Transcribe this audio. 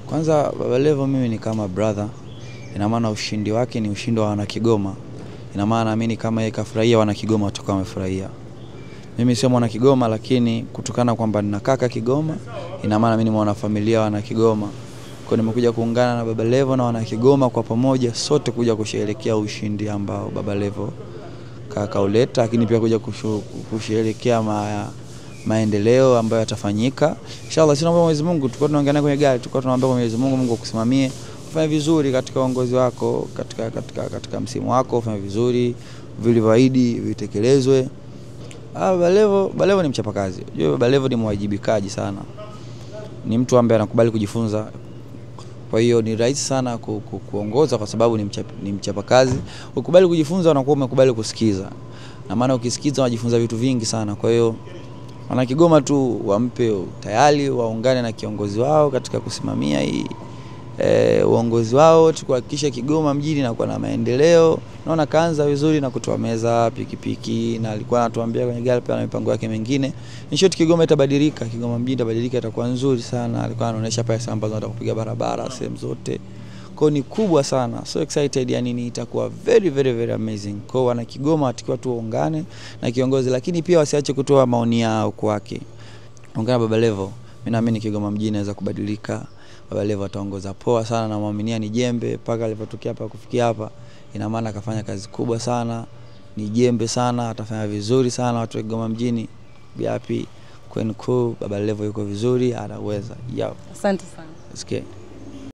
Kwanza Baba Levo mimi ni kama brother. Ina maana ushindi wake ni ushindi wa wana Kigoma. Ina maana naamini kama yeye kafurahia wana Kigoma watakuwa wamefurahia. Mimi sio mwana Kigoma, lakini kutokana kwamba nina kaka Kigoma, ina maana mimi ni mwana familia wana Kigoma. Kwa nimekuja kuungana na Baba Levo na wana Kigoma kwa pamoja sote kuja kusherehekea ushindi ambao Baba Levo kauleta, lakini pia kuja kusherehekea maendeleo ambayo yatafanyika. Inshallah tunaomba Mwenyezi Mungu, tulikuwa tunaongea kwenye gari, tulikuwa tunaomba Mwenyezi Mungu, Mungu akusimamie, ufanye vizuri katika uongozi wako, katika msimu wako, ufanye vizuri, vilivyoahidi vitekelezwe. Baba Levo ni mchapakazi. Unajua Baba Levo ni mwajibikaji sana. Ni mtu ambaye anakubali kujifunza. Kwa hiyo ni rahisi sana kuongoza kwa sababu ni mchapakazi. Ukubali kujifunza unakuwa umekubali kusikiza. Na maana ukisikiza unajifunza vitu vingi sana. Kwa hiyo wana Kigoma tu wampe tayari waungane na kiongozi wao katika kusimamia hii uongozi wao, tukuhakikisha Kigoma mjini na kuwa na maendeleo. Naona kaanza vizuri na kutoa meza, pikipiki, na alikuwa anatuambia kwenye gari pia na mipango yake mingine. In short Kigoma itabadilika, Kigoma mjini itabadilika, itakuwa nzuri sana. Alikuwa anaonyesha pale samba za kupiga barabara sehemu zote. Kwa ni kubwa sana. So excited, yani ni itakuwa very very very amazing. Kwa wana Kigoma watakiwa tu waungane na kiongozi, lakini pia wasiache kutoa maoni yao kwake. Ongea Baba Levo, mimi naamini Kigoma mjini inaweza kubadilika. Baba Levo ataongoza poa sana na muaminia ni jembe mpaka alipotokea hapa kufikia hapa. Ina maana akafanya kazi kubwa sana, ni jembe sana, atafanya vizuri sana watu wa Kigoma mjini. Biapi Queen Cool, Baba Levo yuko vizuri, anaweza. Asante sana. Okay.